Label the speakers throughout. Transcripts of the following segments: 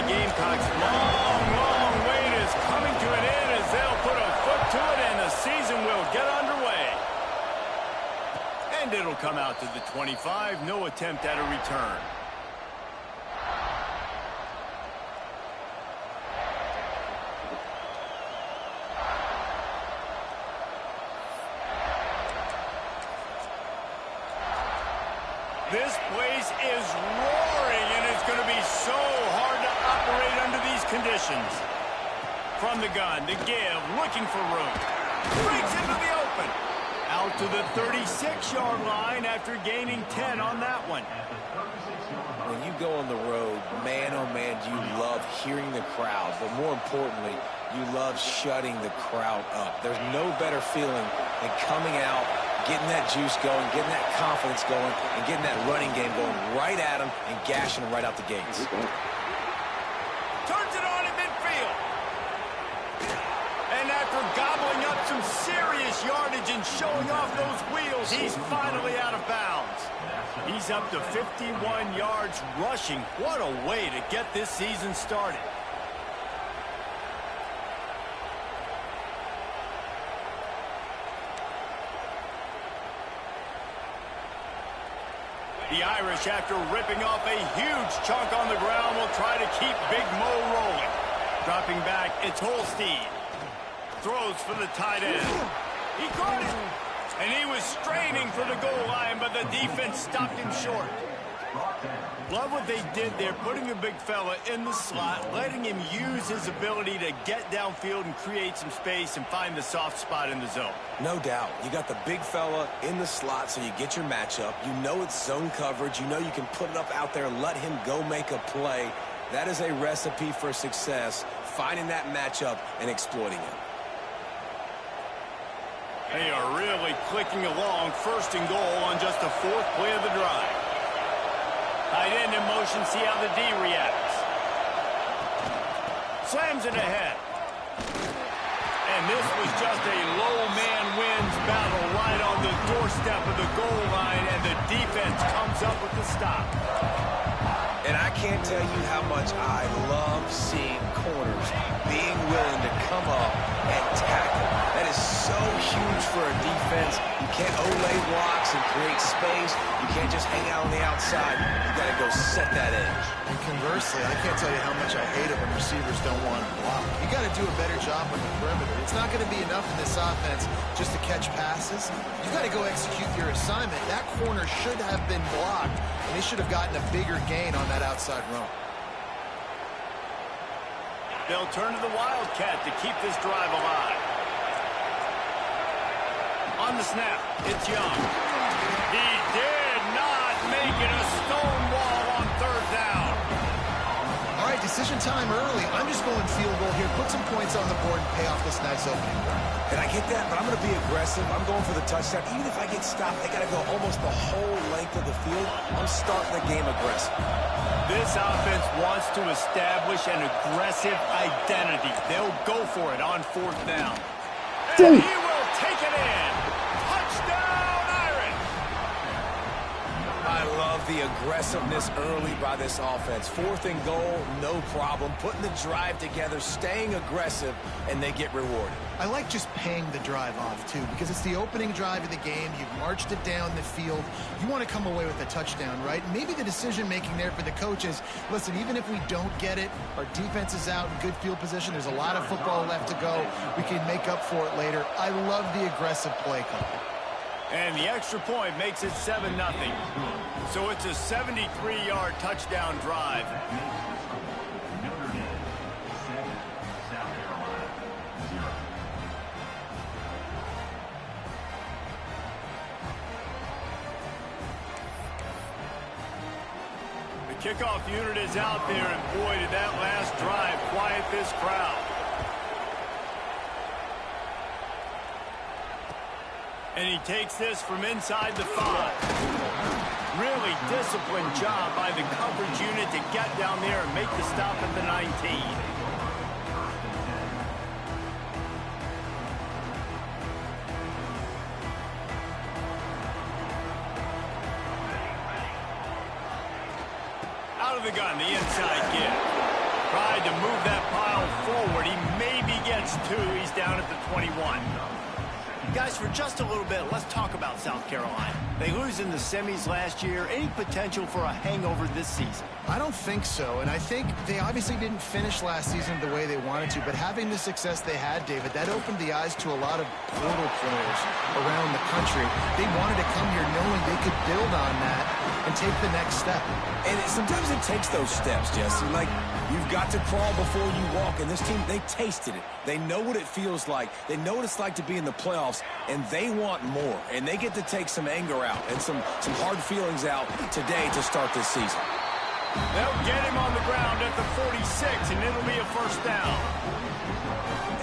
Speaker 1: Gamecocks' long wait is coming to an end as they'll put a foot to it and the season will get underway. And it'll come out to the 25. No attempt at a return. This place is roaring, and it's going to be so hard to operate under these conditions. From the gun, the give, looking for room. Breaks into the open. Out to the 36-yard line after gaining 10 on that one.
Speaker 2: When you go on the road, man, oh man, do you love hearing the crowd. But more importantly, you love shutting the crowd up. There's no better feeling than coming out, getting that juice going, getting that confidence going, and getting that running game going right at them and gashing them right out the gates.
Speaker 1: Turns it on in midfield. And after gobbling up some serious yardage and showing off those wheels, he's finally out of bounds. He's up to 51 yards rushing. What a way to get this season started. The Irish, after ripping off a huge chunk on the ground, will try to keep Big Mo rolling. Dropping back, it's Holstein. Throws for the tight end. He caught it. And he was straining for the goal line, but the defense stopped him short. Love what they did there, putting a big fella in the slot, letting him use his ability to get downfield and create some space and find the soft spot in the zone.
Speaker 2: No doubt. You got the big fella in the slot, so you get your matchup. You know it's zone coverage. You know you can put it up out there, let him go make a play. That is a recipe for success, finding that matchup and exploiting it.
Speaker 1: They are really clicking along, first and goal on just the fourth play of the drive. Tight end in motion, see how the D reacts. Slams it ahead. And this was just a low man wins battle right on the doorstep of the goal line, and the defense comes up with the stop.
Speaker 2: And I can't tell you how much I love seeing corners being willing to come up and tackle. That is so huge for a defense. You can't olay blocks and create space. You can't just hang out on the outside. You got to go set that edge.
Speaker 3: And conversely, I can't tell you how much I hate it when receivers don't want to block. You got to do a better job on the perimeter. It's not going to be enough in this offense just to catch passes. You got to go execute your assignment. That corner should have been blocked, and they should have gotten a bigger gain on that outside run.
Speaker 1: They'll turn to the Wildcat to keep this drive alive. On the snap, it's Young. He did not make it a stone wall on third down.
Speaker 3: All right, decision time early. I'm just going field goal here. Put some points on the board and pay off this nice opening drive.
Speaker 2: And I get that, but I'm going to be aggressive. I'm going for the touchdown. Even if I get stopped, they got to go almost the whole length of the field. I'm starting the game aggressive.
Speaker 1: This offense wants to establish an aggressive identity. They'll go for it on fourth down. And he will take it in. Touchdown, Irish!
Speaker 2: I love the aggressiveness early by this offense. Fourth and goal, no problem. Putting the drive together, staying aggressive, and they get rewarded.
Speaker 3: I like just paying the drive off, too, because it's the opening drive of the game. You've marched it down the field. You want to come away with a touchdown, right? Maybe the decision-making there for the coaches, listen, even if we don't get it, our defense is out in good field position. There's a lot of football left to go. We can make up for it later. I love the aggressive play call.
Speaker 1: And the extra point makes it 7-0. So it's a 73-yard touchdown drive. The kickoff unit is out there, and boy, did that last drive quiet this crowd. And he takes this from inside the 5. Really disciplined job by the coverage unit to get down there and make the stop at the 19. Out of the gun, the inside give. to move that pile forward. He maybe gets 2. He's down at the 21. Guys, for just a little bit, let's talk about South Carolina. They lose in the semis last year. Any potential for a hangover this season?
Speaker 3: I don't think so, and I think they obviously didn't finish last season the way they wanted to, but having the success they had, David, that opened the eyes to a lot of portal players around the country. They wanted to come here knowing they could build on that and take the next step.
Speaker 2: And sometimes it takes those steps, Jesse. Like, you've got to crawl before you walk, and this team, they tasted it. They know what it feels like. They know what it's like to be in the playoffs, and they want more. And they get to take some anger out and some hard feelings out today to start this season.
Speaker 1: They'll get him on the ground at the 46, and it'll be a first down.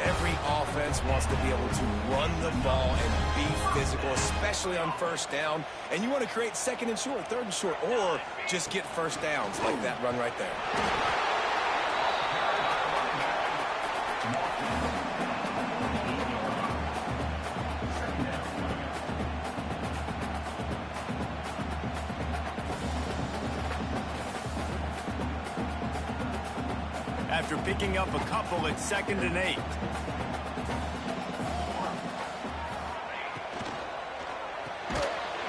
Speaker 2: Every offense wants to be able to run the ball and be physical, especially on first down. And you want to create second and short, third and short, or just get first downs like that run right there.
Speaker 1: After picking up a couple, it's 2nd and 8.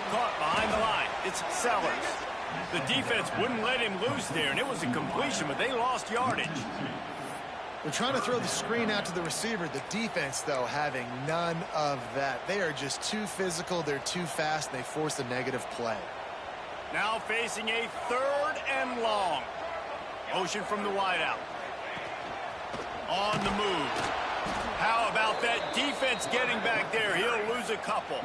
Speaker 1: Caught behind the line. It's Sellers. The defense wouldn't let him loose there, and it was a completion, but they lost yardage.
Speaker 3: We're trying to throw the screen out to the receiver. The defense, though, having none of that. They are just too physical. They're too fast, and they force a negative play.
Speaker 1: Now facing a 3rd and long. Motion from the wideout. On the move. How about that defense getting back there? He'll lose a couple.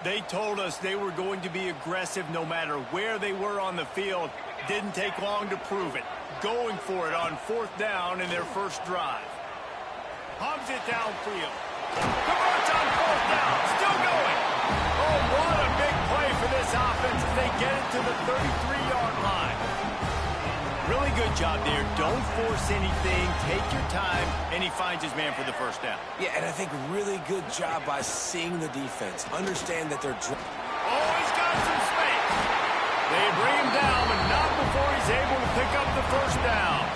Speaker 1: They told us they were going to be aggressive no matter where they were on the field. Didn't take long to prove it. Going for it on 4th down in their first drive. Pumps it downfield. Converts on 4th down. Still going. Oh, what a big play for this offense as they get it to the 33-yard line. Really good job there. Don't force anything. Take your time. And he finds his man for the first down.
Speaker 2: Yeah, and I think really good job by seeing the defense. Understand that they're...
Speaker 1: Oh, he's got some space. They bring him down, but not before he's able to pick up the first down.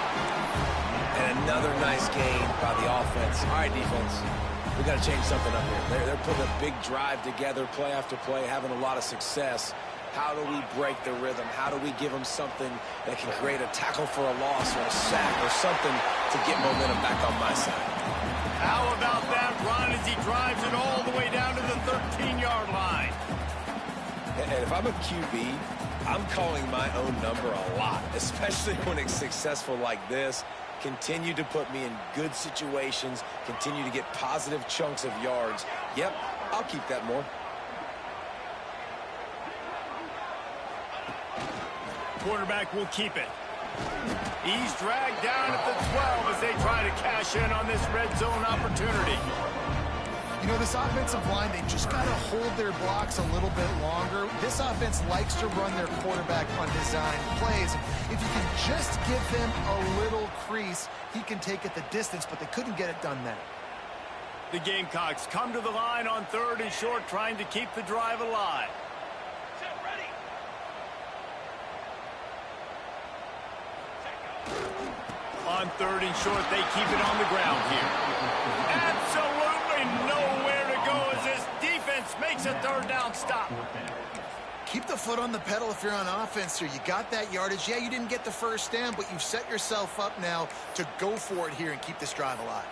Speaker 2: And another nice gain by the offense. All right, defense. We got to change something up here. They're putting a big drive together, play after play, having a lot of success. How do we break the rhythm? How do we give them something that can create a tackle for a loss or a sack or something to get momentum back on my side?
Speaker 1: How about that run as he drives it all the way down to the 13-yard line?
Speaker 2: And if I'm a QB, I'm calling my own number a lot, especially when it's successful like this. Continue to put me in good situations, continue to get positive chunks of yards. Yep, I'll keep that more.
Speaker 1: Quarterback will keep it. He's dragged down at the 12 as they try to cash in on this red zone opportunity.
Speaker 3: You know, this offensive line, they just got to hold their blocks a little bit longer. This offense likes to run their quarterback on design plays. If you can just give them a little crease, he can take it the distance, but they couldn't get it done then.
Speaker 1: The Gamecocks come to the line on 3rd and short, trying to keep the drive alive. On 3rd and short, they keep it on the ground here. Absolutely nowhere to go as this defense makes a 3rd down stop.
Speaker 3: Keep the foot on the pedal if you're on offense here. You got that yardage. Yeah, you didn't get the first down, but you've set yourself up now to go for it here and keep this drive alive.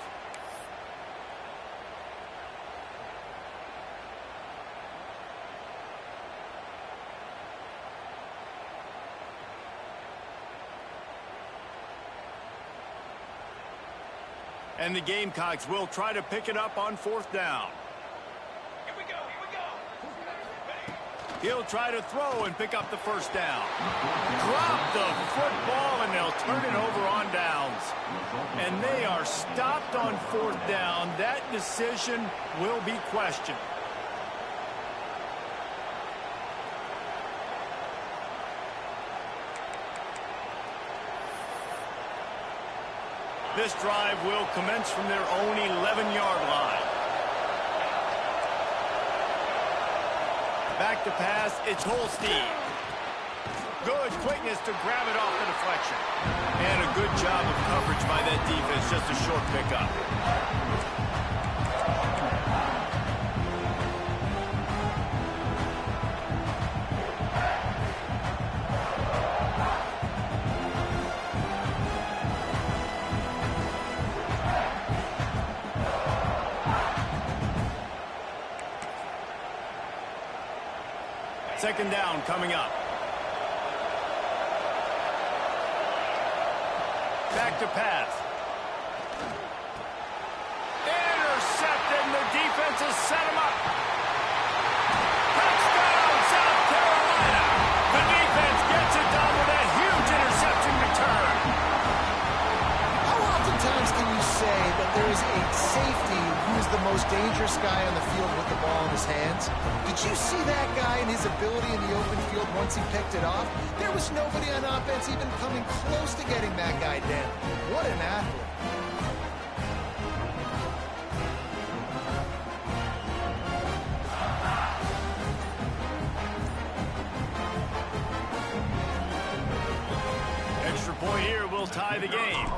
Speaker 1: And the Gamecocks will try to pick it up on 4th down.
Speaker 4: Here we go.
Speaker 1: He'll try to throw and pick up the first down. Drop the football, and they'll turn it over on downs. And they are stopped on 4th down. That decision will be questioned. This drive will commence from their own 11-yard Back to pass, it's Holstein. Good quickness to grab it off the deflection. And a good job of coverage by that defense, just a short pickup. Second down coming up. Back to pass. Intercepted, and the defense has set him up. Touchdown, South Carolina. The defense gets it done with a huge interception return.
Speaker 3: How oftentimes can you say that there is a safety who is the most dangerous guy on the field with the ball in his hands? Did you see that guy and his ability in the open field once he picked it off? There was nobody on offense even coming close to getting that guy down. What an athlete.
Speaker 1: Extra point here will tie the game.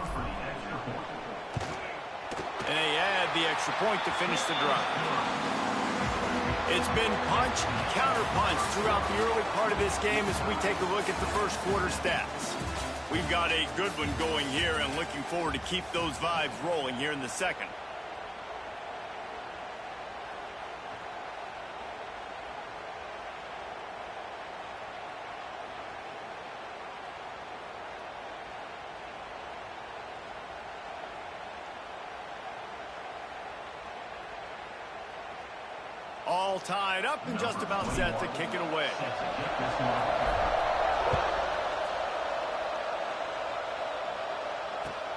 Speaker 1: And they add the extra point to finish the drive. It's been punch, counter-punch throughout the early part of this game as we take a look at the first quarter stats. We've got a good one going here and looking forward to keep those vibes rolling here in the second. All tied up and just about set to kick it away.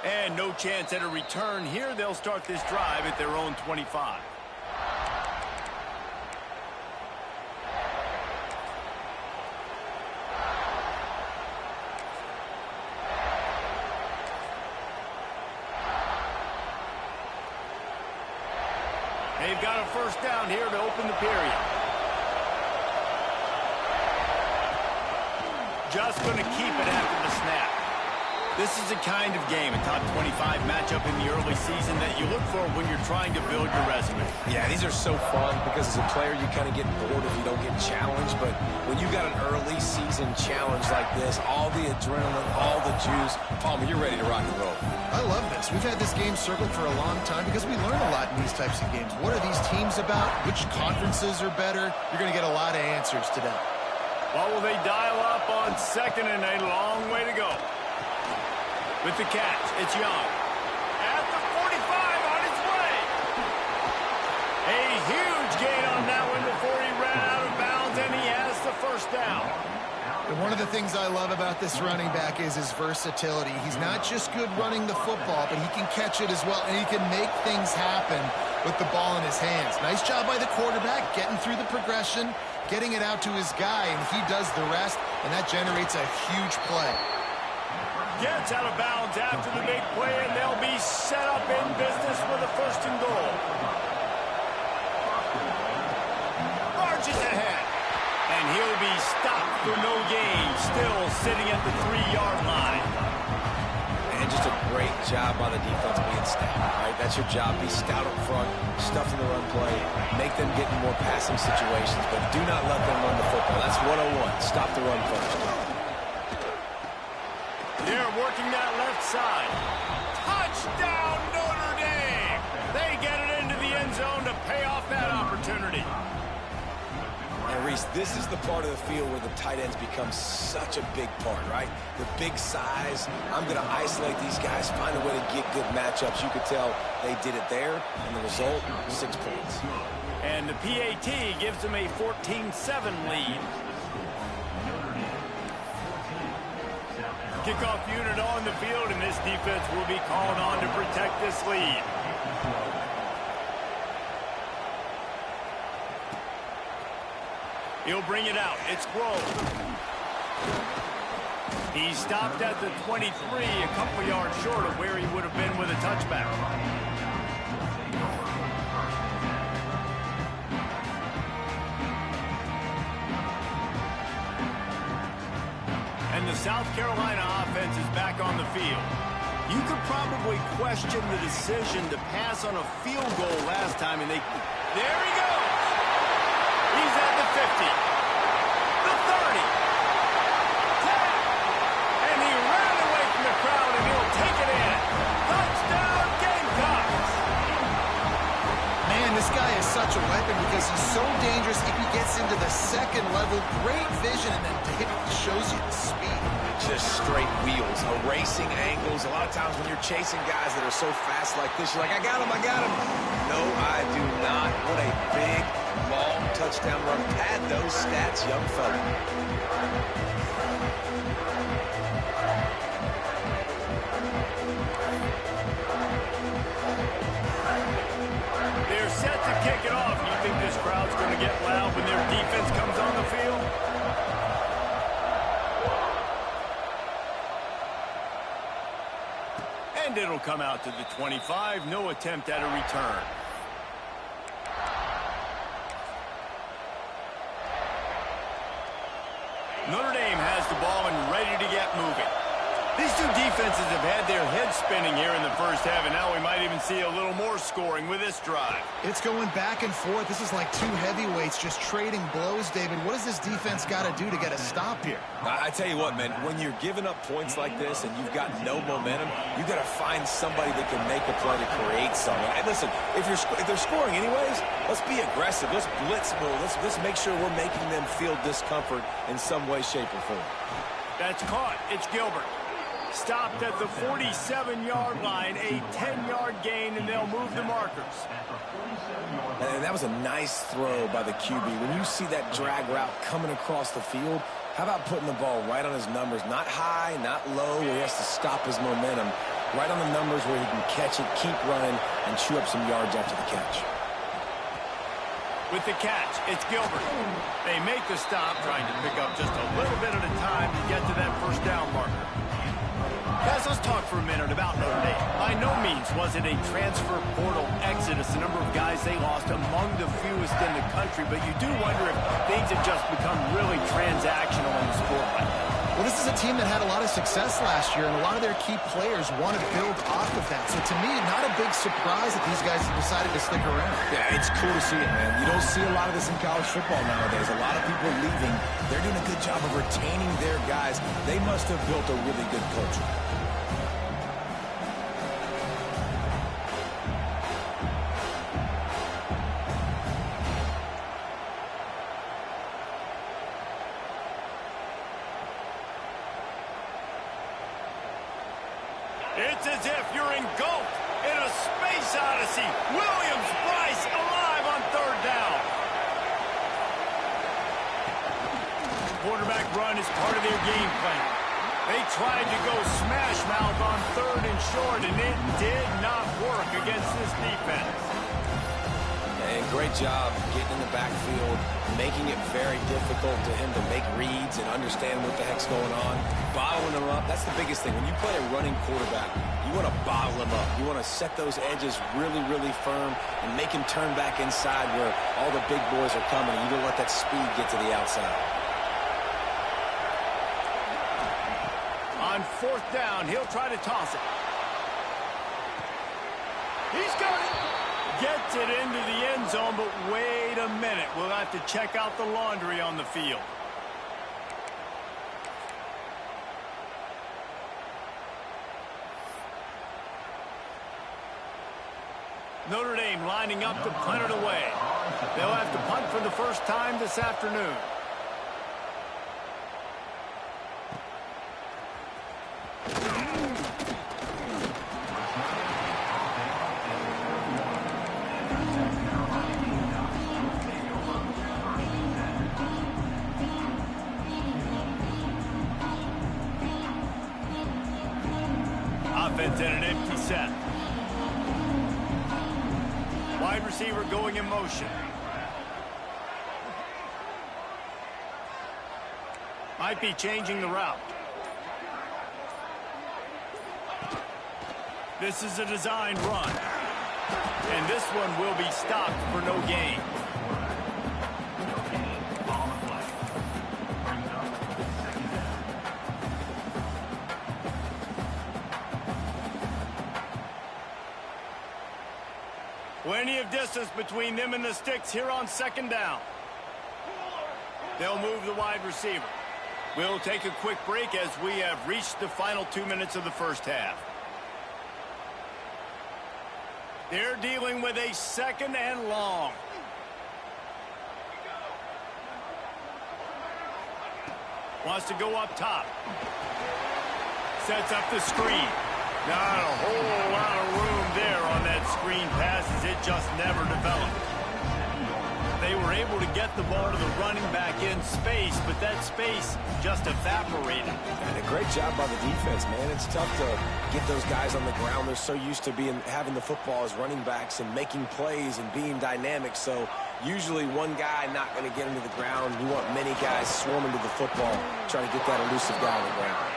Speaker 1: And no chance at a return here. They'll start this drive at their own 25. They've got a first down here to open the period. Just going to keep it after the snap. This is the kind of game, a top 25 matchup in the early season that you look for when you're trying to build your resume.
Speaker 2: Yeah, these are so fun because as a player you kind of get bored if you don't get challenged, but when you got an early season challenge like this, all the adrenaline, all the juice, Palmer, you're ready to rock and roll.
Speaker 3: I love this. We've had this game circled for a long time because we learn a lot in these types of games. What are these teams about? Which conferences are better? You're going to get a lot of answers today.
Speaker 1: What will they dial up on second and a long way to go? With the catch, it's Young. At the 45 on his way. A huge gain on that one before he ran out of bounds, and he has the first down.
Speaker 3: And one of the things I love about this running back is his versatility. He's not just good running the football, but he can catch it as well, and he can make things happen with the ball in his hands. Nice job by the quarterback, getting through the progression, getting it out to his guy, and he does the rest, and that generates a huge play.
Speaker 1: Gets out of bounds after the big play, and they'll be set up in business with a first and goal. Marches ahead. And he'll be stopped for no gain, still sitting at the 3-yard line.
Speaker 2: And just a great job by the defense being stout, right? That's your job. Be stout up front, stuff in the run play, make them get in more passing situations, but do not let them run the football. That's 101. Stop the run first.
Speaker 1: They're working that left side. Touchdown, Notre Dame! They get it into the end zone to pay off that opportunity.
Speaker 2: And Reese, this is the part of the field where the tight ends become such a big part, right? The big size. I'm going to isolate these guys, find a way to get good matchups. You could tell they did it there, and the result, 6 points.
Speaker 1: And the PAT gives them a 14-7 lead. Kickoff unit on the field, and this defense will be called on to protect this lead. He'll bring it out. It's Grove. He stopped at the 23, a couple yards short of where he would have been with a touchback. South Carolina offense is back on the field. You could probably question the decision to pass on a field goal last time, and there he goes. He's at the 50, the 30, 10, and he ran away from the crowd, and he'll take it in. Touchdown, Gamecocks!
Speaker 3: Man, this guy is such a weapon because he's so dangerous if he gets into the second level. Great vision, and then David shows you the speed.
Speaker 2: Just straight wheels, erasing angles. A lot of times when you're chasing guys that are so fast like this, you're like, I got him, I got him. No, I do not. What a big, long touchdown run. Pad those stats, young fella.
Speaker 1: They're set to kick it off. You think this crowd's going to get loud when their defense comes on the field? And it'll come out to the 25. No attempt at a return. Notre Dame has the ball and ready to get moving. These two defenses have had their heads spinning here in the first half, and now we might even see a little more scoring with this drive.
Speaker 3: It's going back and forth. This is like two heavyweights just trading blows, David. What does this defense got to do to get a stop here?
Speaker 2: I tell you what, man, when you're giving up points like this and you've got no momentum, you got to find somebody that can make a play to create something. And listen, if they're scoring anyways, let's be aggressive. Let's blitz more. Let's make sure we're making them feel discomfort in some way, shape, or form.
Speaker 1: That's caught. It's Gilbert. Stopped at the 47-yard line, a 10-yard gain, and they'll move the markers.
Speaker 2: And that was a nice throw by the QB. When you see that drag route coming across the field, how about putting the ball right on his numbers? Not high, not low, where he has to stop his momentum. Right on the numbers where he can catch it, keep running, and chew up some yards after the catch.
Speaker 1: With the catch, it's Gilbert. They make the stop, trying to pick up just a little bit at a time to get to that first down marker. Guys, let's talk for a minute about Notre Dame. By no means was it a transfer portal exodus, the number of guys they lost among the fewest in the country, but you do wonder if things have just become really transactional in the sport right now.
Speaker 3: Well, this is a team that had a lot of success last year, and a lot of their key players want to build off of that. So to me, not a big surprise that these guys have decided to stick around.
Speaker 2: Yeah, it's cool to see it, man. You don't see a lot of this in college football nowadays. A lot of people leaving. They're doing a good job of retaining their guys. They must have built a really good culture.
Speaker 1: It's as if you're engulfed in a space odyssey. Williams-Brice alive on third down. Quarterback run is part of their game plan. They tried to go smash mouth on third and short, and it did not work against this defense.
Speaker 2: And great job getting in the backfield, making it very difficult to him to make reads and understand what the heck's going on. Bottling him up, that's the biggest thing. When you play a running quarterback, you want to bottle him up. You want to set those edges really, really firm and make him turn back inside where all the big boys are coming. You don't let that speed get to the outside.
Speaker 1: On fourth down, he'll try to toss it. He's got it. Gets it into the end zone, but wait a minute. We'll have to check out the laundry on the field. Notre Dame lining up to punt it away. They'll have to punt for the first time this afternoon. Offense in an empty set. Wide receiver going in motion. Might be changing the route. This is a designed run. And this one will be stopped for no gain. Plenty of distance between them and the sticks here on second down. They'll move the wide receiver. We'll take a quick break as we have reached the final 2 minutes of the first half. They're dealing with a second and long. Wants to go up top. Sets up the screen. Not a whole lot of room there on that screen pass as it just never developed. They were able to get the ball to the running back in space, but that space just evaporated.
Speaker 2: And a great job by the defense, man. It's tough to get those guys on the ground. They're so used to having the football as running backs and making plays and being dynamic. So usually one guy not going to get into the ground. You want many guys swarming to the football, trying to get that elusive guy on the ground.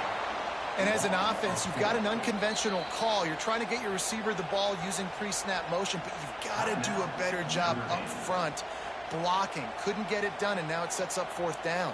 Speaker 3: And as an offense, you've got an unconventional call. You're trying to get your receiver the ball using pre-snap motion, but you've got to do a better job up front blocking. Couldn't get it done, and now it sets up fourth down.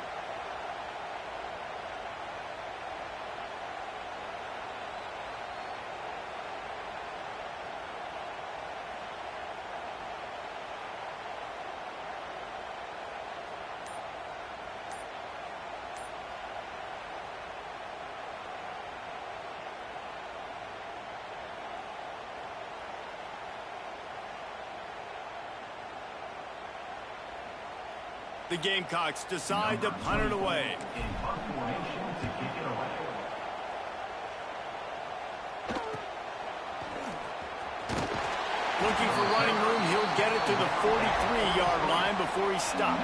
Speaker 1: The Gamecocks decide to punt it away. Looking for running room, he'll get it to the 43-yard line before he stopped.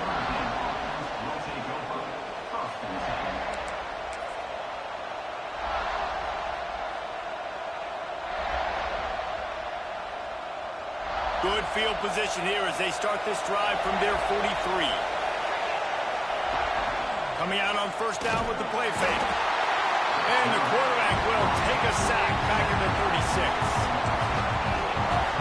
Speaker 1: Good field position here as they start this drive from their 43. Coming out on first down with the play fake. And the quarterback will take a sack back in the 36.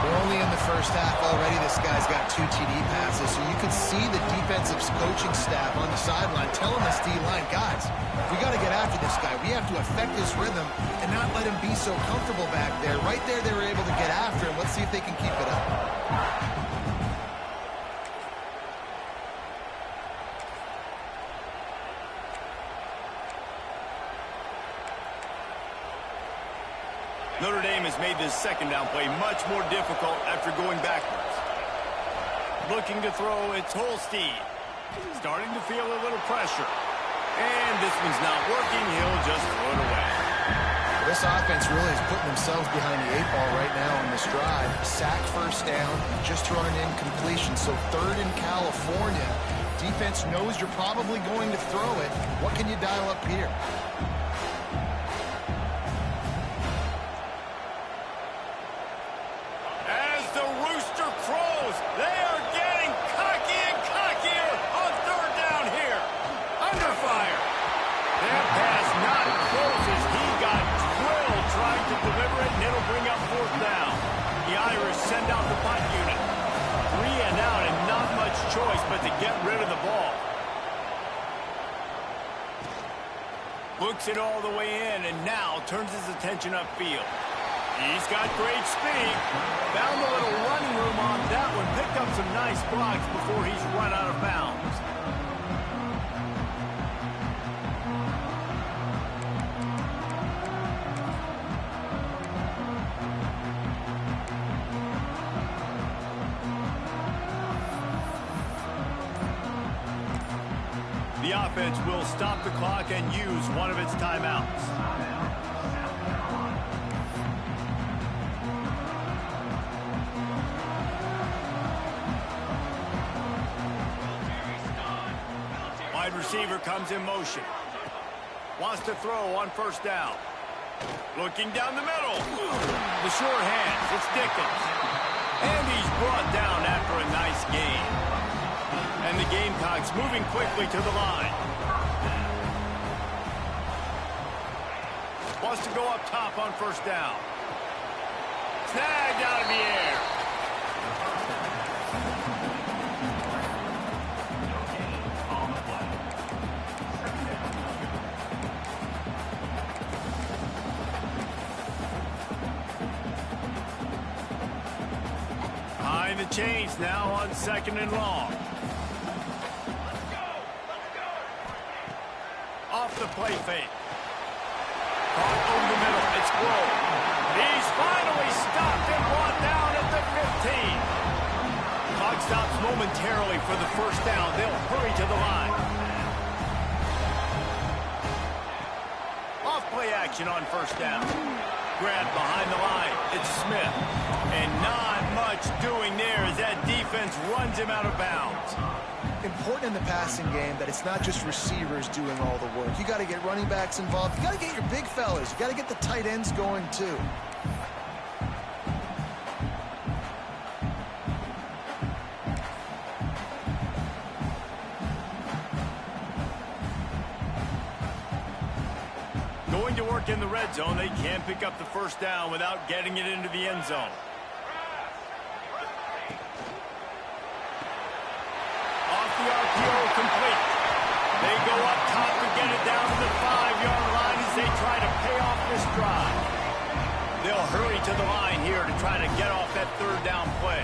Speaker 3: We're only in the first half already. This guy's got 2 TD passes, so you could see the defensive coaching staff on the sideline telling this D-line, guys, we got to get after this guy. We have to affect his rhythm and not let him be so comfortable back there. Right there, they were able to get after him. Let's see if they can keep it up.
Speaker 1: Notre Dame has made this second down play much more difficult after going backwards. Looking to throw, it's Holstein. Starting to feel a little pressure. And this one's not working. He'll just throw it away.
Speaker 3: This offense really is putting themselves behind the 8 ball right now on this drive. Sack first down, just running in completion. So third in California. Defense knows you're probably going to throw it. What can you dial up here?
Speaker 1: Send out the punt unit. 3 and out and not much choice but to get rid of the ball. Looks it all the way in and now turns his attention upfield. He's got great speed. Found a little running room on that one. Picked up some nice blocks before he's run out of bounds. The offense will stop the clock and use one of its timeouts. Wide receiver comes in motion. Wants to throw on first down. Looking down the middle. The short hands. It's Dickens. And he's brought down after a nice gain. And the Gamecocks moving quickly to the line. Wants to go up top on first down. Snagged out of the air. High Trying to change now on 2nd and long. Off the play fake. Caught over the middle. It's Grove. He's finally stopped and brought down at the 15. Clock stops momentarily for the first down. They'll hurry to the line. Off play action on 1st down. Grabbed behind the line. It's Smith. And not much doing there as that defense runs him out of bounds.
Speaker 3: Important in the passing game that it's not just receivers doing all the work. You got to get running backs involved. You got to get your big fellas. You got to get the tight ends going too.
Speaker 1: Going to work in the red zone. They can't pick up the 1st down without getting it into the end zone. Complete. They go up top to get it down to the 5-yard line as they try to pay off this drive. They'll hurry to the line here to try to get off that 3rd down play.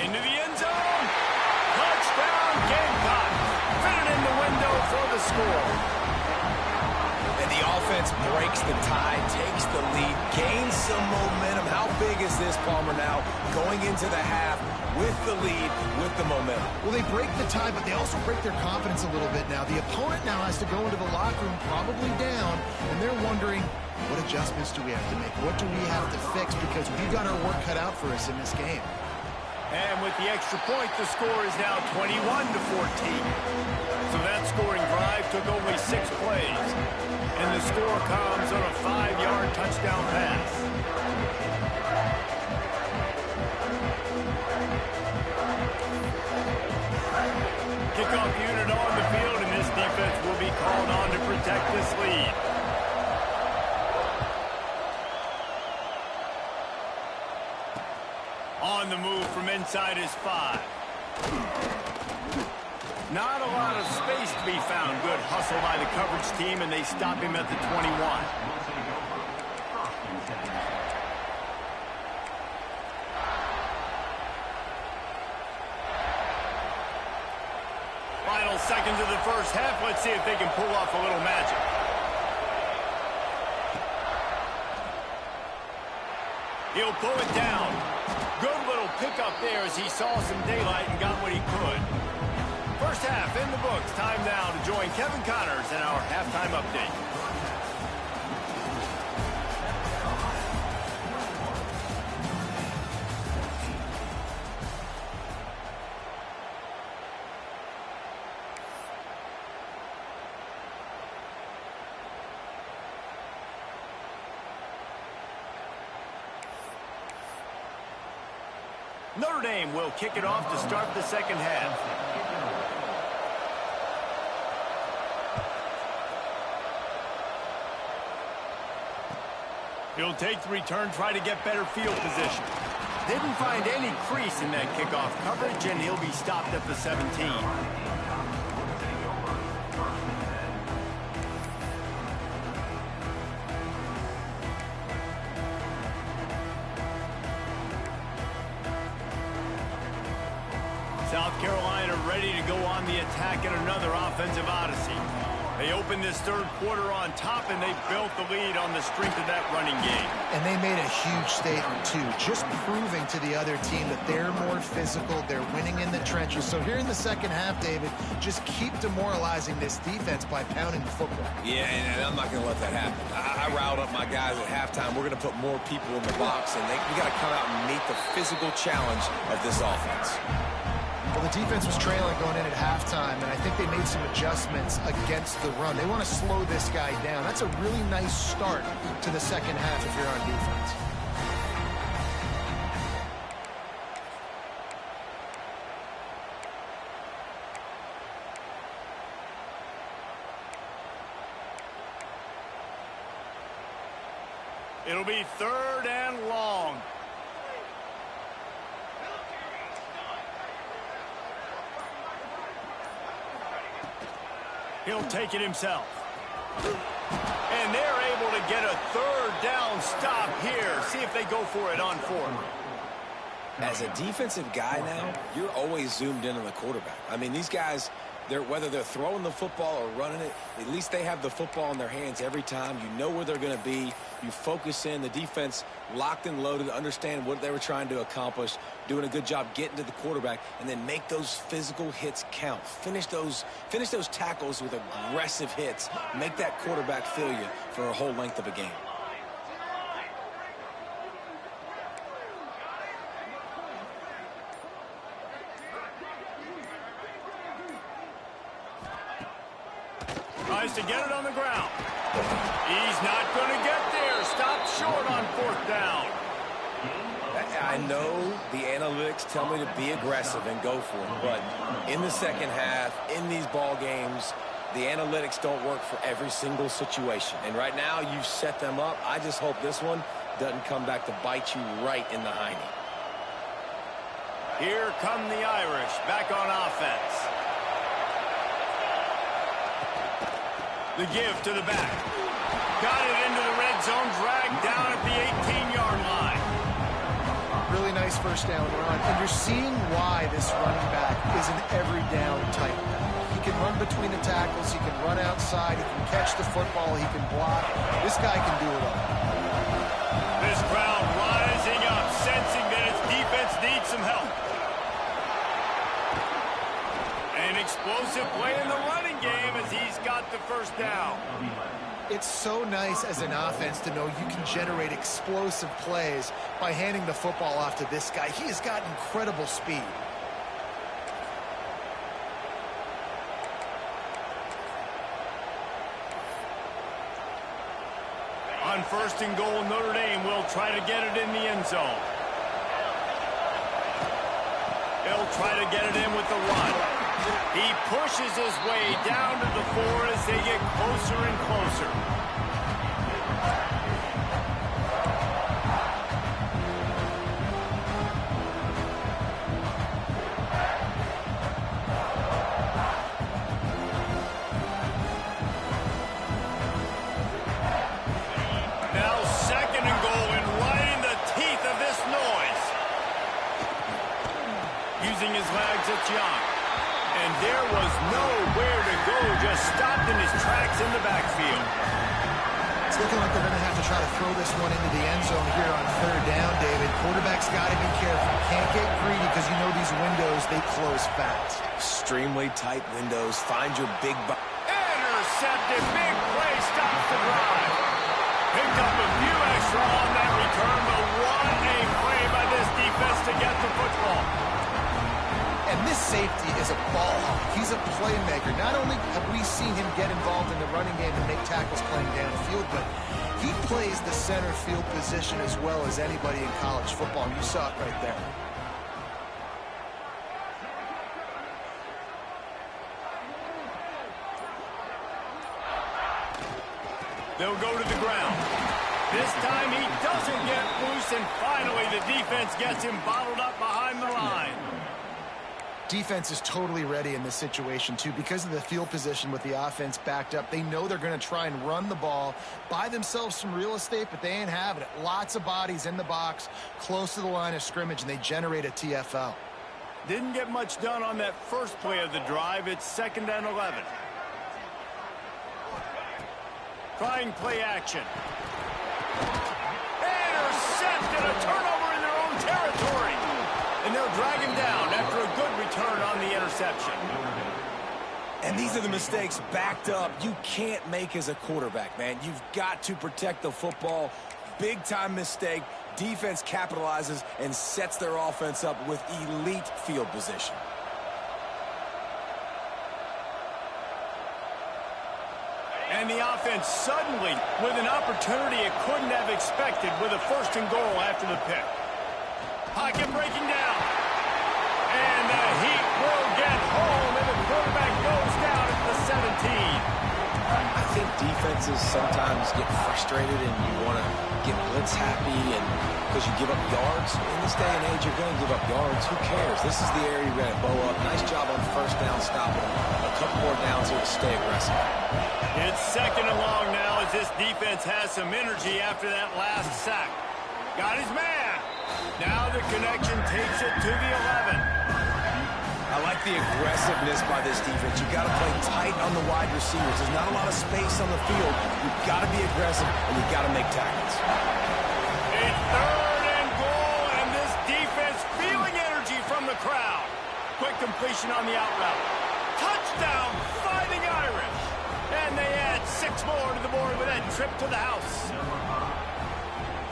Speaker 1: Into the end zone. Touchdown, Gamecock. Fitted in the window for the score.
Speaker 2: And the offense breaks the tie, takes the lead, gains some momentum. How big is this, Palmer, now going into the half with the lead, with the momentum?
Speaker 3: Well, they break the tie, but they also break their confidence a little bit now. The opponent now has to go into the locker room probably down, and they're wondering, what adjustments do we have to make? What do we have to fix? Because we've got our work cut out for us in this game.
Speaker 1: And with the extra point, the score is now 21-14. So that scoring drive took only 6 plays. And the score comes on a 5-yard touchdown pass. Kickoff unit on the field, and this defense will be called on to protect this lead. On the move from inside his 5. Not a lot of space to be found. Good hustle by the coverage team, and they stop him at the 21. Final seconds of the 1st half. Let's see if they can pull off a little magic. He'll pull it down. Good little pickup there as he saw some daylight and got what he could. 1st half in the books. Time now to join Kevin Connors in our halftime update. Notre Dame will kick it off to start the 2nd half. He'll take the return, try to get better field position. Didn't find any crease in that kickoff coverage, and he'll be stopped at the 17. South Carolina ready to go on the attack in another offensive odyssey. They opened this 3rd quarter on top, and they built the lead on the strength of that running game.
Speaker 3: And they made a huge statement, too, just proving to the other team that they're more physical, they're winning in the trenches. So here in the 2nd half, David, just keep demoralizing this defense by pounding the football.
Speaker 2: Yeah, and I'm not going to let that happen. I riled up my guys at halftime. We're going to put more people in the box, and we got to come out and meet the physical challenge of this offense.
Speaker 3: Well, the defense was trailing going in at halftime, and I think they made some adjustments against the run. They want to slow this guy down. That's a really nice start to the 2nd half if you're on defense.
Speaker 1: It'll be 3rd and long. He'll take it himself. And they're able to get a third down stop here. See if they go for it on fourth.
Speaker 2: As a defensive guy now, you're always zoomed in on the quarterback. I mean, these guys, whether they're throwing the football or running it, at least they have the football in their hands every time. You know where they're going to be. You focus in. The defense locked and loaded, understand what they were trying to accomplish, doing a good job getting to the quarterback, and then make those physical hits count. Finish those tackles with aggressive hits. Make that quarterback feel you for a whole length of a game.
Speaker 1: Tries to get it on the ground. He's not going to get there. Stopped short on fourth down.
Speaker 2: I know the analytics tell me to be aggressive and go for it, but in the second half, in these ball games, the analytics don't work for every single situation. And right now, you've set them up. I just hope this one doesn't come back to bite you right in the hiney.
Speaker 1: Here come the Irish back on offense. The give to the back. Got it into the red zone, dragged down at the 18-yard line.
Speaker 3: Really nice first down run. And you're seeing why this running back is an every down type. He can run between the tackles. He can run outside. He can catch the football. He can block. This guy can do it all.
Speaker 1: This crowd rising up, sensing that its defense needs some help. An explosive play in the running game as he's got the first down.
Speaker 3: It's so nice as an offense to know you can generate explosive plays by handing the football off to this guy. He has got incredible speed.
Speaker 1: On first and goal, Notre Dame will try to get it in the end zone. He'll try to get it in with the run. He pushes his way down to the 4 as they get closer and closer. Now second and goal and right in the teeth of this noise. Using his legs, it's Young. And there was nowhere to go, just stopped in his tracks in the backfield.
Speaker 3: It's looking like they're going to have to try to throw this one into the end zone here on third down, David. Quarterback's got to be careful. Can't get greedy because you know these windows, they close fast.
Speaker 2: Extremely tight windows. Find your big...
Speaker 1: Intercepted. Big play stops the drive. Picked up a few extra on that return, but what a play by this defense to get the football.
Speaker 3: And this safety is a ball hawk. He's a playmaker. Not only have we seen him get involved in the running game and make tackles playing downfield, but he plays the center field position as well as anybody in college football. And you saw it right there.
Speaker 1: They'll go to the ground. This time he doesn't get loose, and finally the defense gets him bottled up behind the line.
Speaker 3: Defense is totally ready in this situation, too. Because of the field position with the offense backed up, they know they're going to try and run the ball, buy themselves some real estate, but they ain't having it. Lots of bodies in the box, close to the line of scrimmage, and they generate a TFL.
Speaker 1: Didn't get much done on that first play of the drive. It's 2nd and 11. Trying play action. Intercepted, a turnover in their own territory. And they'll drag him down after a good return on the interception.
Speaker 2: And these are the mistakes backed up you can't make as a quarterback, man. You've got to protect the football. Big-time mistake. Defense capitalizes and sets their offense up with elite field position.
Speaker 1: And the offense suddenly with an opportunity it couldn't have expected with a 1st and goal after the pick. Pocket breaking down. And the Heat will get home, and the quarterback goes down at the 17.
Speaker 2: I think defenses sometimes get frustrated and you want to get blitz happy and because you give up yards. In this day and age, means you're going to give up yards. Who cares? This is the area you're going to bow up. Nice job on first down stopping them. A couple more downs here to stay aggressive.
Speaker 1: It's second and long now as this defense has some energy after that last sack. Got his man. Now the connection takes it to the 11.
Speaker 2: I like the aggressiveness by this defense. You've got to play tight on the wide receivers. There's not a lot of space on the field. You've got to be aggressive, and you've got to make tackles.
Speaker 1: A third and goal, and this defense feeling energy from the crowd. Quick completion on the out route. Touchdown, Fighting Irish. And they add 6 more to the board with that trip to the house.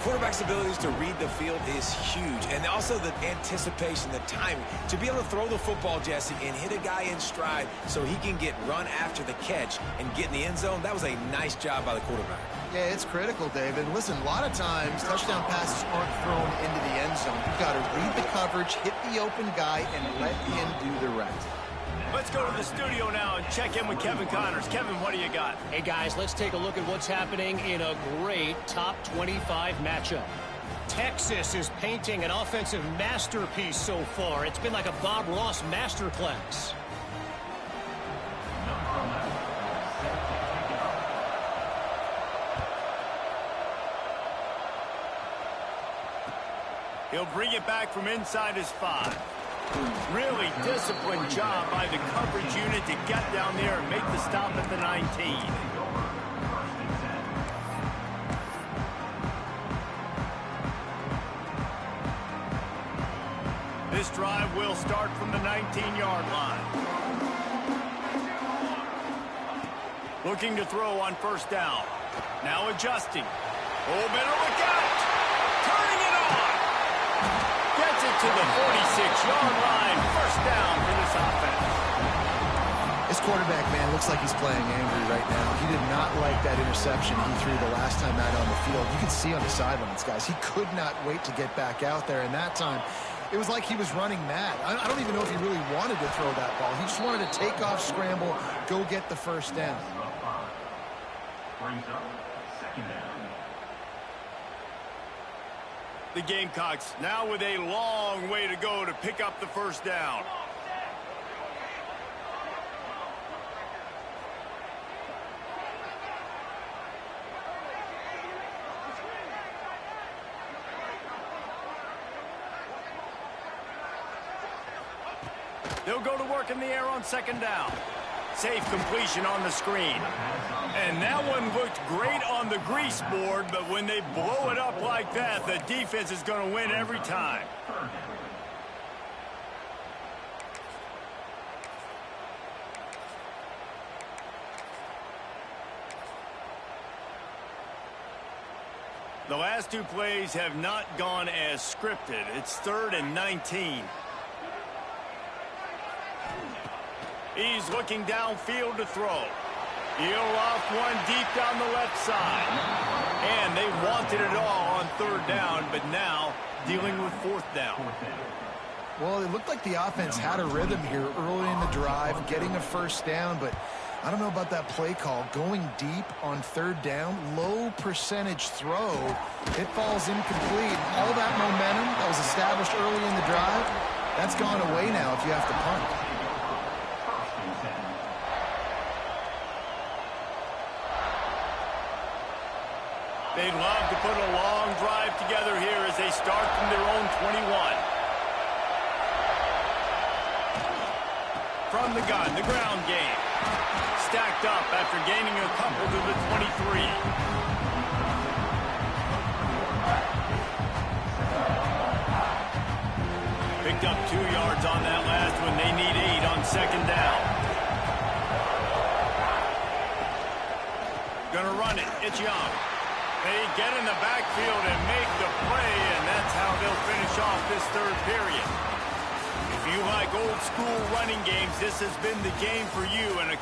Speaker 2: Quarterback's abilities to read the field is huge, and also the anticipation, the timing. To be able to throw the football, Jesse, and hit a guy in stride so he can get run after the catch and get in the end zone, that was a nice job by the quarterback.
Speaker 3: Yeah, it's critical, David. Listen, a lot of times touchdown passes aren't thrown into the end zone. You've got to read the coverage, hit the open guy, and let him do the rest.
Speaker 1: Let's go to the studio now and check in with Kevin Connors. Kevin, what do you got?
Speaker 5: Hey, guys, let's take a look at what's happening in a great top 25 matchup. Texas is painting an offensive masterpiece so far. It's been like a Bob Ross masterclass.
Speaker 1: He'll bring it back from inside his 5. Really disciplined job by the coverage unit to get down there and make the stop at the 19. This drive will start from the 19-yard line. Looking to throw on first down. Now adjusting. Oh, better look out. Turning it on. Gets it to the 46-yard line. First down for this offense.
Speaker 3: This quarterback, man, looks like he's playing angry right now. He did not like that interception he threw the last time out on the field. You can see on the sidelines, guys, he could not wait to get back out there. And that time, it was like he was running mad. I don't even know if he really wanted to throw that ball. He just wanted to take off, scramble, go get the first down.
Speaker 1: The Gamecocks now with a long way to go to pick up the first down. They'll go to work in the air on second down. Safe completion on the screen. And that one looked great on the grease board, but when they blow it up like that, the defense is going to win every time. The last 2 plays have not gone as scripted. It's 3rd and 19. He's looking downfield to throw. He'll off one deep down the left side. And they wanted it all on 3rd down, but now dealing with 4th down.
Speaker 3: Well, it looked like the offense had a rhythm here early in the drive, getting a first down, but I don't know about that play call. Going deep on 3rd down, low percentage throw. It falls incomplete. All that momentum that was established early in the drive, that's gone away now if you have to punt.
Speaker 1: They'd love to put a long drive together here as they start from their own 21. From the gun, the ground game. Stacked up after gaining a couple to the 23. Picked up 2 yards on that last one. They need 8 on second down. Gonna run it. It's Young. They get in the backfield and make the play, and that's how they'll finish off this 3rd period. If you like old school running games, this has been the game for you. And a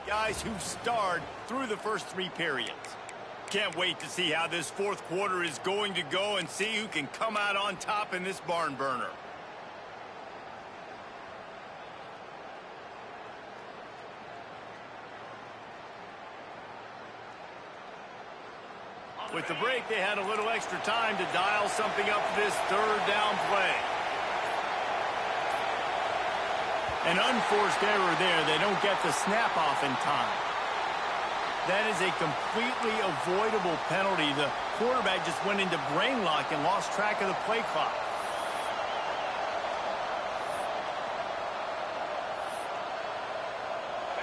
Speaker 1: Guys who've starred through the first 3 periods. Can't wait to see how this fourth quarter is going to go and see who can come out on top in this barn burner. With the break, they had a little extra time to dial something up for this third down play. An unforced error there. They don't get the snap off in time. That is a completely avoidable penalty. The quarterback just went into brain lock and lost track of the play clock.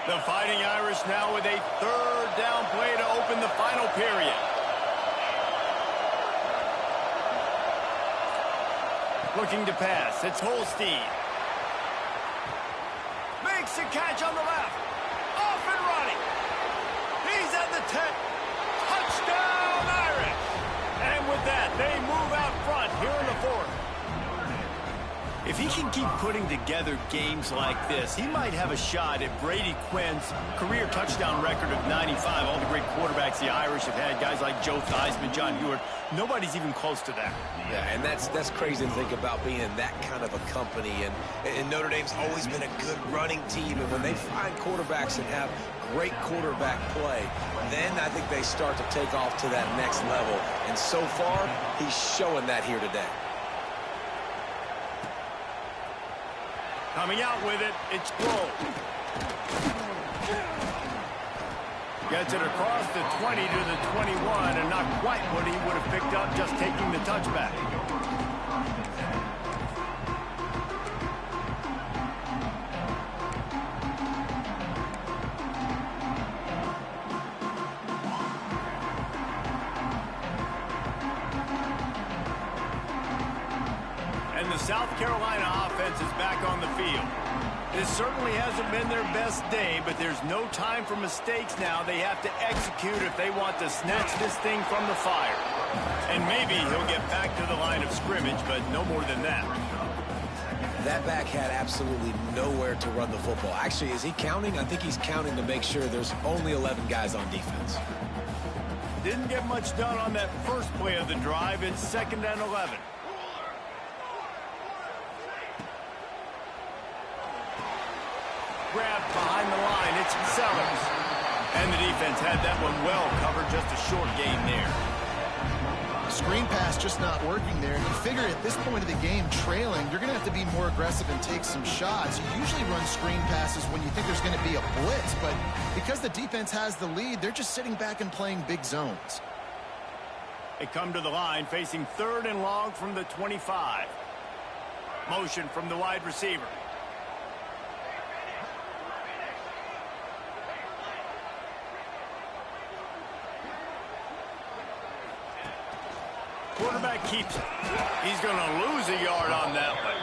Speaker 1: The Fighting Irish now with a third down play to open the final period. Looking to pass. It's Holstein. Makes a catch on the left. Off and running. He's at the 10. Touchdown, Irish. And with that, they move out front here in the fourth. If he can keep putting together games like this, he might have a shot at Brady Quinn's career touchdown record of 95. All the great quarterbacks the Irish have had, guys like Joe Theismann, John Hewart, nobody's even close to that.
Speaker 2: Yeah, and that's crazy to think about being in that kind of a company. And Notre Dame's always been a good running team. And when they find quarterbacks that have great quarterback play, then I think they start to take off to that next level. And so far, he's showing that here today.
Speaker 1: Coming out with it, it's Grove. Gets it across the 20 to the 21, and not quite what he would have picked up just taking the touchback. And the South Carolina offense is back on the field. This certainly hasn't been their best day, but there's no time for mistakes now. They have to execute if they want to snatch this thing from the fire. And maybe he'll get back to the line of scrimmage, but no more than that.
Speaker 2: That back had absolutely nowhere to run the football. Actually, is he counting? I think he's counting to make sure there's only 11 guys on defense.
Speaker 1: Didn't get much done on that first play of the drive. It's 2nd and 11. Grabbed behind the line. It's Sellers. And the defense had that one well covered. Just a short gain there.
Speaker 3: Screen pass just not working there. And you figure at this point of the game, trailing, you're going to have to be more aggressive and take some shots. You usually run screen passes when you think there's going to be a blitz. But because the defense has the lead, they're just sitting back and playing big zones.
Speaker 1: They come to the line facing 3rd and long from the 25. Motion from the wide receiver. Quarterback keeps it. He's going to lose a yard on that one.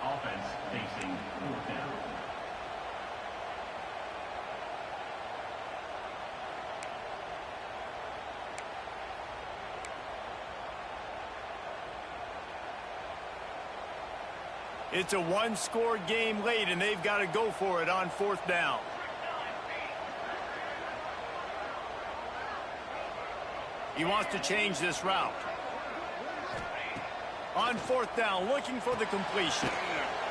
Speaker 4: Offense facing 4th down.
Speaker 1: It's a one-score game late, and they've got to go for it on 4th down. He wants to change this route. On 4th down, looking for the completion.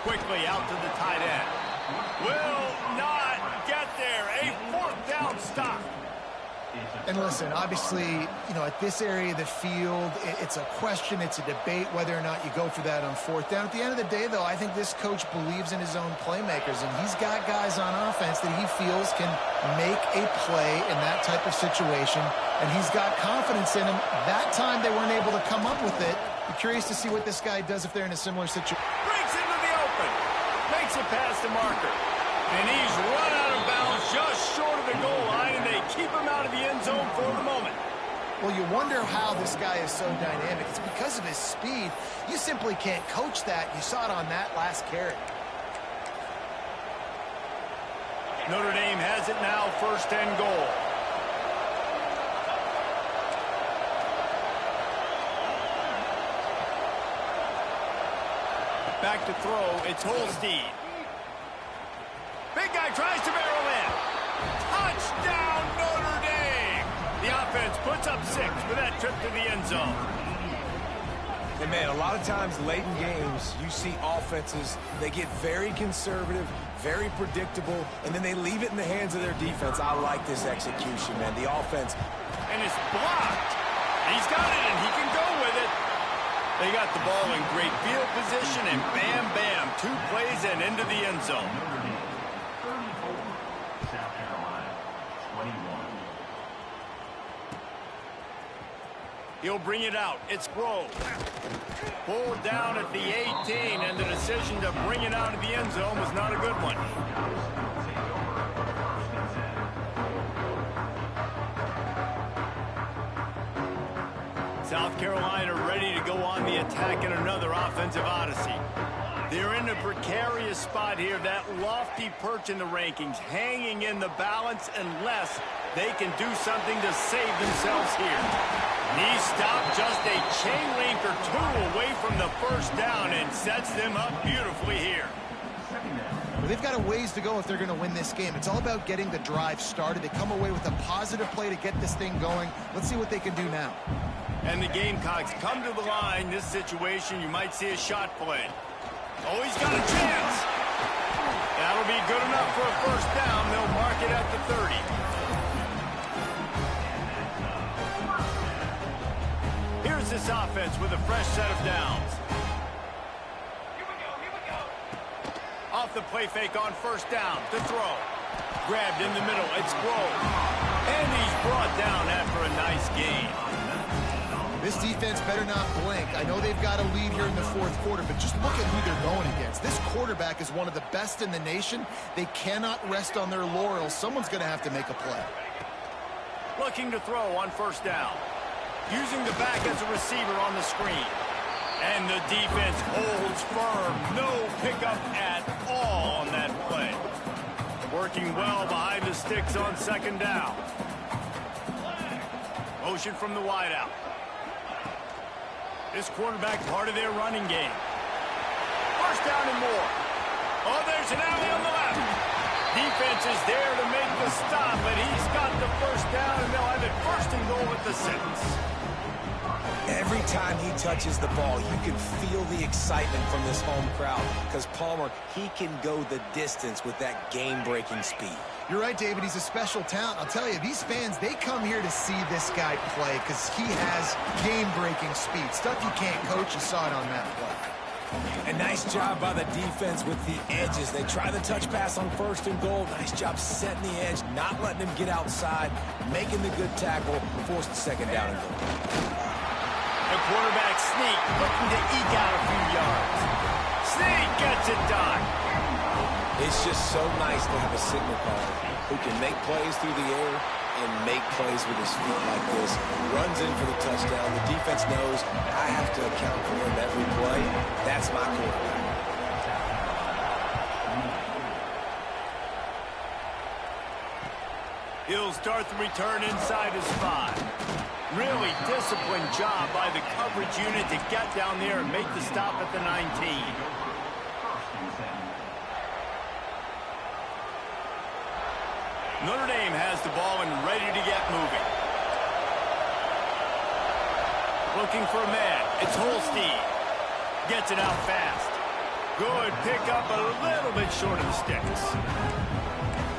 Speaker 1: Quickly out to the tight end. Will not get there. A 4th down stop.
Speaker 3: And listen, obviously, you know, at this area of the field, it's a question, it's a debate whether or not you go for that on 4th down. At the end of the day, though, I think this coach believes in his own playmakers, and he's got guys on offense that he feels can make a play in that type of situation, and he's got confidence in him. That time they weren't able to come up with it. Be curious to see what this guy does if they're in a similar situation.
Speaker 1: Breaks into the open. Makes it past the marker. And he's run out of bounds just short of the goal line, and they keep him out of the end zone for the moment.
Speaker 3: Well, you wonder how this guy is so dynamic. It's because of his speed. You simply can't coach that. You saw it on that last carry.
Speaker 1: Notre Dame has it now, 1st and goal. Back to throw, it's Holstein. Big guy tries to barrel in. Touchdown, Notre Dame! The offense puts up 6 for that trip to the end zone.
Speaker 2: And, man, a lot of times late in games, you see offenses, they get very conservative, very predictable, and then they leave it in the hands of their defense. I like this execution, man. The offense.
Speaker 1: And it's blocked. He's got it, and he can go with it. They got the ball in great field position, and bam, bam, 2 plays and into the end zone.
Speaker 4: South Carolina, 21.
Speaker 1: He'll bring it out. It's Grove. Pulled down at the 18, and the decision to bring it out of the end zone was not a good one. South Carolina ready to go on the attack in another offensive odyssey. They're in a precarious spot here, that lofty perch in the rankings, hanging in the balance unless they can do something to save themselves here. Knee stop, just a chain link or 2 away from the first down, and sets them up beautifully here.
Speaker 3: Well, they've got a ways to go if they're going to win this game. It's all about getting the drive started. They come away with a positive play to get this thing going. Let's see what they can do now.
Speaker 1: And the Gamecocks come to the line. This situation, you might see a shot play. Oh, he's got a chance. That'll be good enough for a first down. They'll mark it at the 30. Here's this offense with a fresh set of downs. Off the play fake on first down. To throw. Grabbed in the middle. It's Grove. And he's brought down after a nice gain.
Speaker 3: This defense better not blink. I know they've got a lead here in the 4th quarter, but just look at who they're going against. This quarterback is one of the best in the nation. They cannot rest on their laurels. Someone's going to have to make a play.
Speaker 1: Looking to throw on first down. Using the back as a receiver on the screen. And the defense holds firm. No pickup at all on that play. Working well behind the sticks on second down. Motion from the wideout. This quarterback part of their running game. First down and more. Oh, there's an alley on the left. Defense is there to make the stop, but he's got the first down, and they'll have it first and goal at the 6.
Speaker 2: Every time he touches the ball, you can feel the excitement from this home crowd because Palmer, he can go the distance with that game-breaking speed.
Speaker 3: You're right, David. He's a special talent. I'll tell you, these fans, they come here to see this guy play because he has game-breaking speed. Stuff you can't coach. You saw it on that play.
Speaker 2: A nice job by the defense with the edges. They try the touch pass on first and goal. Nice job setting the edge, not letting him get outside, making the good tackle, forced the second down and goal.
Speaker 1: The quarterback sneak, looking to eke out a few yards. Sneak gets it done.
Speaker 2: It's just so nice to have a signal caller who can make plays through the air and make plays with his feet like this. Runs in for the touchdown. The defense knows I have to account for him every play. That's my quarterback.
Speaker 1: He'll start the return inside his 5. Really disciplined job by the coverage unit to get down there and make the stop at the 19. Notre Dame has the ball and ready to get moving. Looking for a man. It's Holstein. Gets it out fast. Good pickup, a little bit short of the sticks.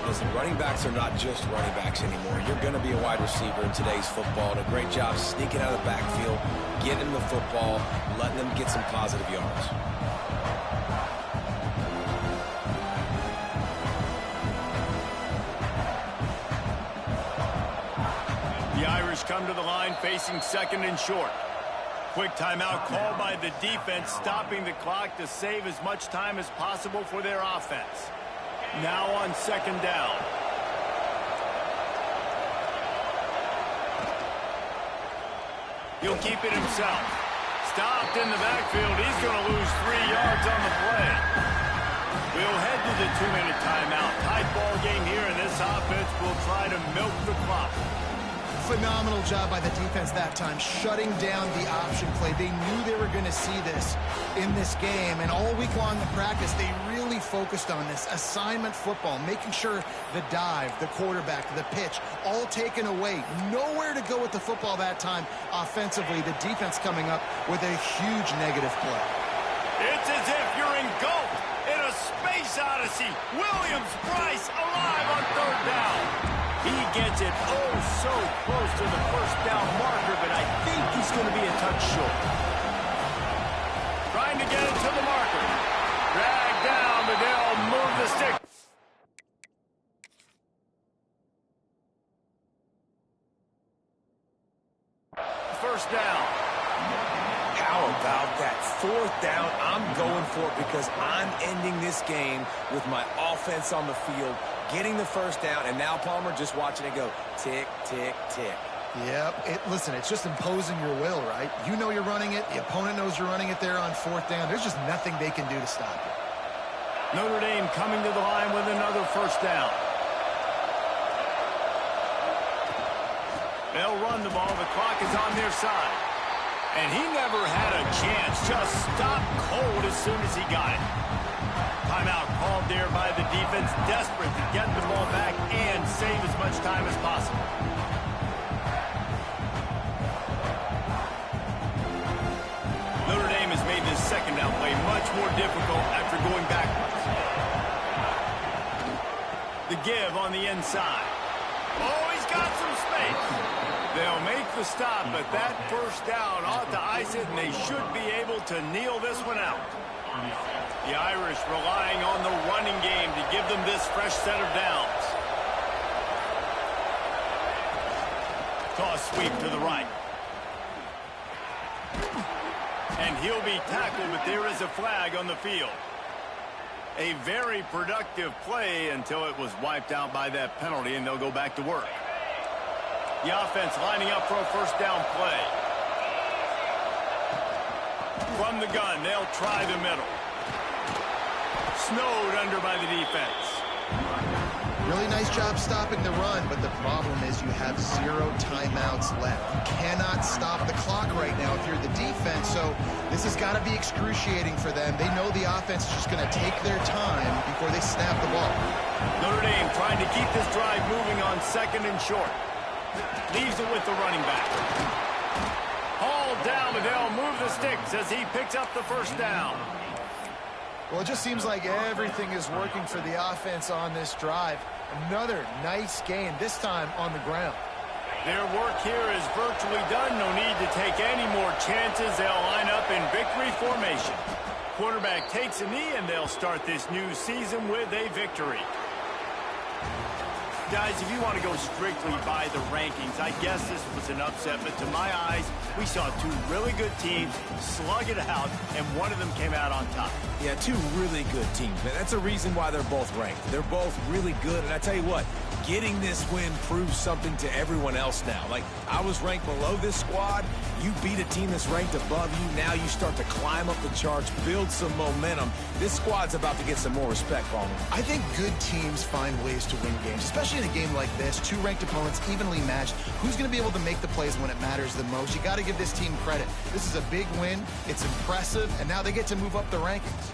Speaker 2: Listen, running backs are not just running backs anymore. You're going to be a wide receiver in today's football. And a great job sneaking out of the backfield, getting the football, letting them get some positive yards.
Speaker 1: The Irish come to the line facing second and short. Quick timeout called by the defense, stopping the clock to save as much time as possible for their offense. Now on second down. He'll keep it himself. Stopped in the backfield. He's going to lose 3 yards on the play. We'll head to the 2-minute timeout. Tight ball game here, and this offense will try to milk the clock.
Speaker 3: Phenomenal job by the defense that time, shutting down the option play. They knew they were going to see this in this game, and all week long in practice, they really really focused on this assignment football, making sure the dive, the quarterback, the pitch, all taken away. Nowhere to go with the football that time offensively. The defense coming up with a huge negative play.
Speaker 1: It's as if you're engulfed in a space odyssey. Williams-Brice alive on third down. He gets it so close to the first down marker, but I think he's going to be a touch short. Trying to get it to the marker. Dragged down, but they'll move the stick. First down.
Speaker 2: How about that? Fourth down, I'm going for it because I'm ending this game with my offense on the field, getting the first down, and now, Palmer, just watching it go tick, tick, tick.
Speaker 3: Yep. Listen, it's just imposing your will, right? You know you're running it. The opponent knows you're running it there on fourth down. There's just nothing they can do to stop it.
Speaker 1: Notre Dame coming to the line with another first down. They'll run the ball. The clock is on their side. And he never had a chance. Just stopped cold as soon as he got it. Timeout called there by the defense, desperate to get the ball back and save as much time as possible. Notre Dame has made this second down play much more difficult after going backwards. The give on the inside. Oh, he's got some space. They'll make the stop, but that first down ought to ice it, and they should be able to kneel this one out. The Irish relying on the running game to give them this fresh set of downs. Toss sweep to the right. And he'll be tackled, but there is a flag on the field. A very productive play until it was wiped out by that penalty, and they'll go back to work. The offense lining up for a first down play. From the gun, they'll try the middle. Snowed under by the defense.
Speaker 3: Really nice job stopping the run, but the problem is you have 0 timeouts left. You cannot stop the clock right now if you're the defense, so this has got to be excruciating for them. They know the offense is just going to take their time before they snap the ball.
Speaker 1: Notre Dame trying to keep this drive moving on second and short. Leaves it with the running back. Hauled down, but they'll move the sticks as he picks up the first down.
Speaker 3: Well, it just seems like everything is working for the offense on this drive. Another nice gain, this time on the ground.
Speaker 1: Their work here is virtually done. No need to take any more chances. They'll line up in victory formation. Quarterback takes a knee, and they'll start this new season with a victory. Guys, if you want to go strictly by the rankings, I guess this was an upset, but to my eyes, we saw two really good teams slug it out, and one of them came out on top.
Speaker 2: Yeah, two really good teams, man. That's a reason why they're both ranked. They're both really good, and I tell you what, getting this win proves something to everyone else now. Like, I was ranked below this squad. You beat a team that's ranked above you. Now you start to climb up the charts, build some momentum. This squad's about to get some more respect, Palmer.
Speaker 3: I think good teams find ways to win games, especially in a game like this. Two ranked opponents evenly matched. Who's going to be able to make the plays when it matters the most? You got to give this team credit. This is a big win. It's impressive, and now they get to move up the rankings.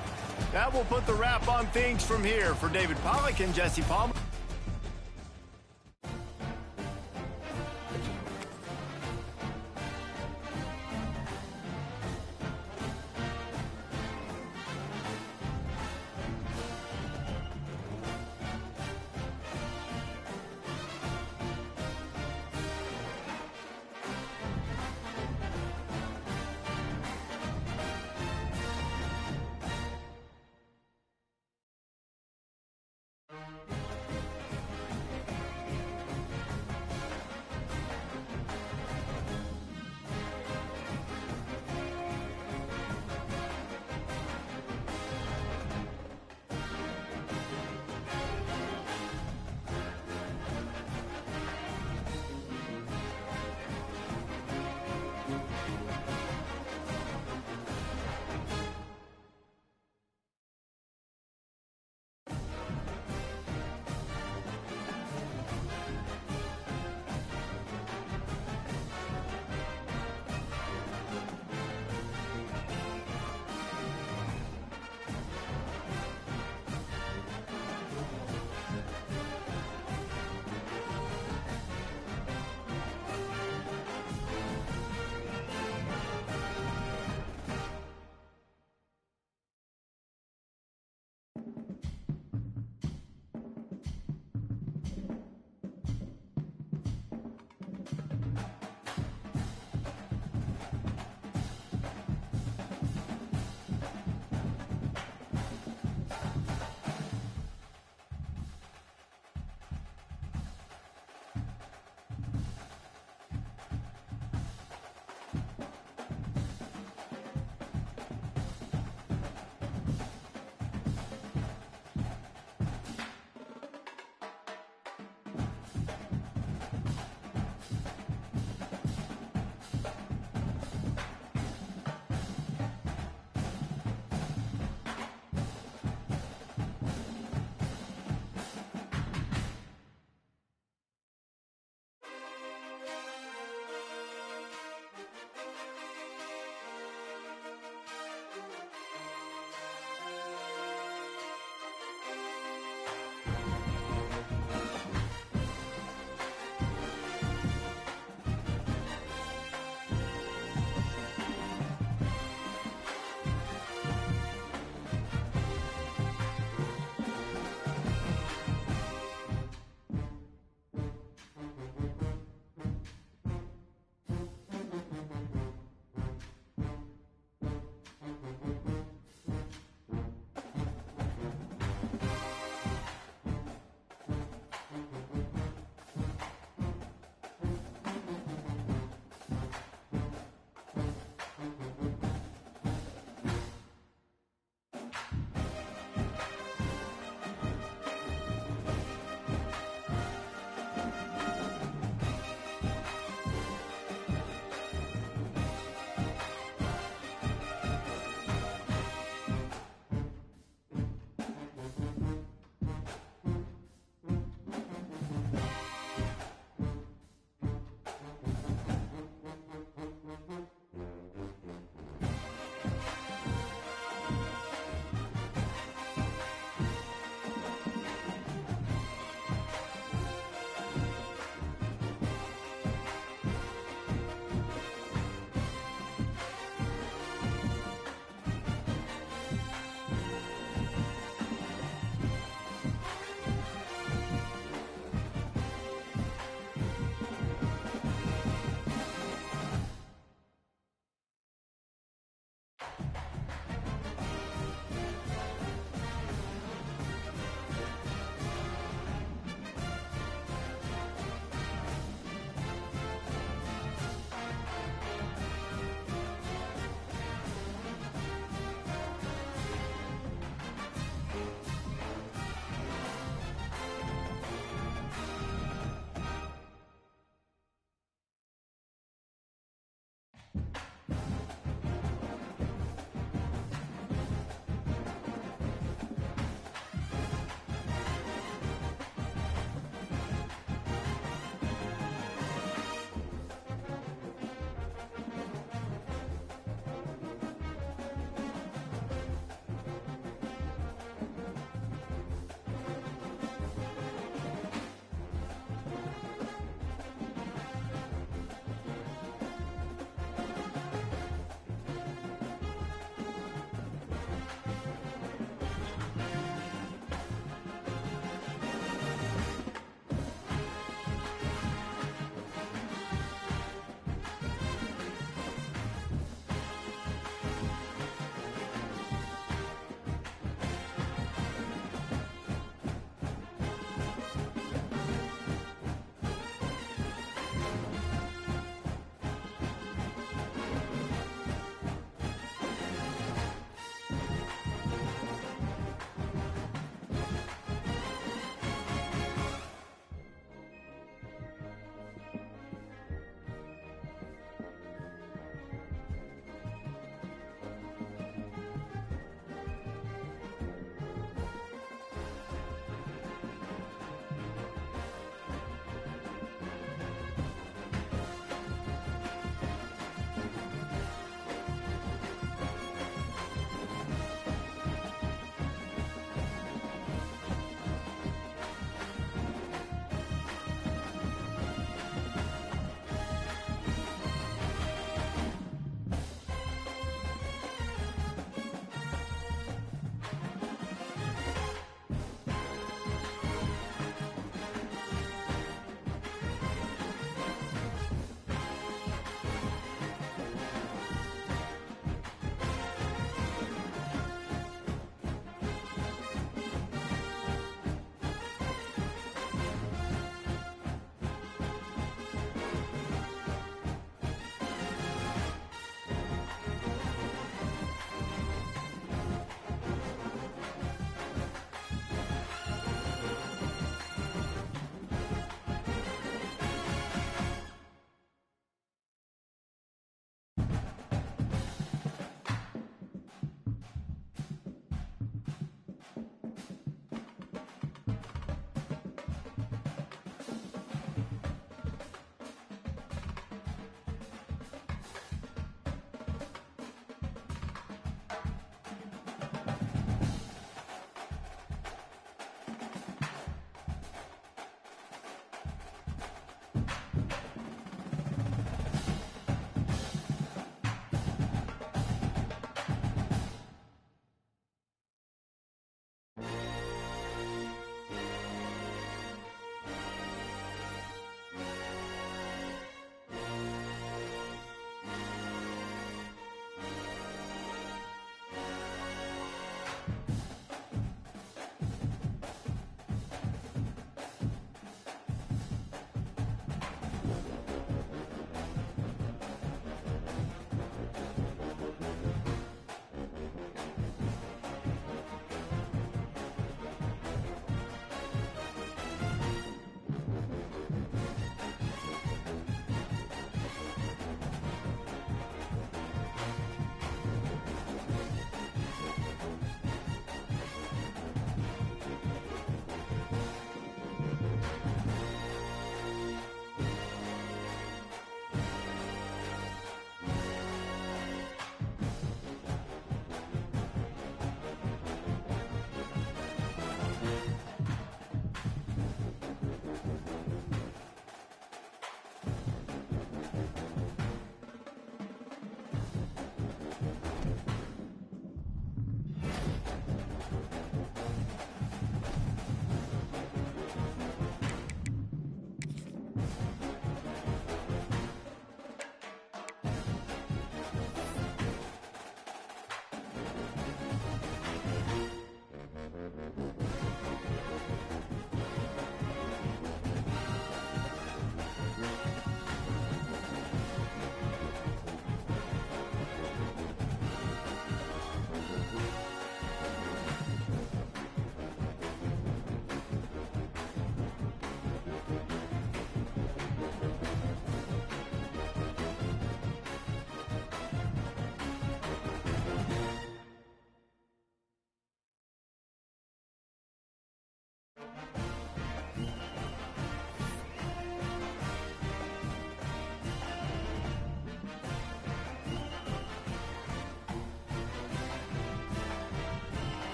Speaker 1: That will put the wrap on things from here. For David Pollack and Jesse Palmer.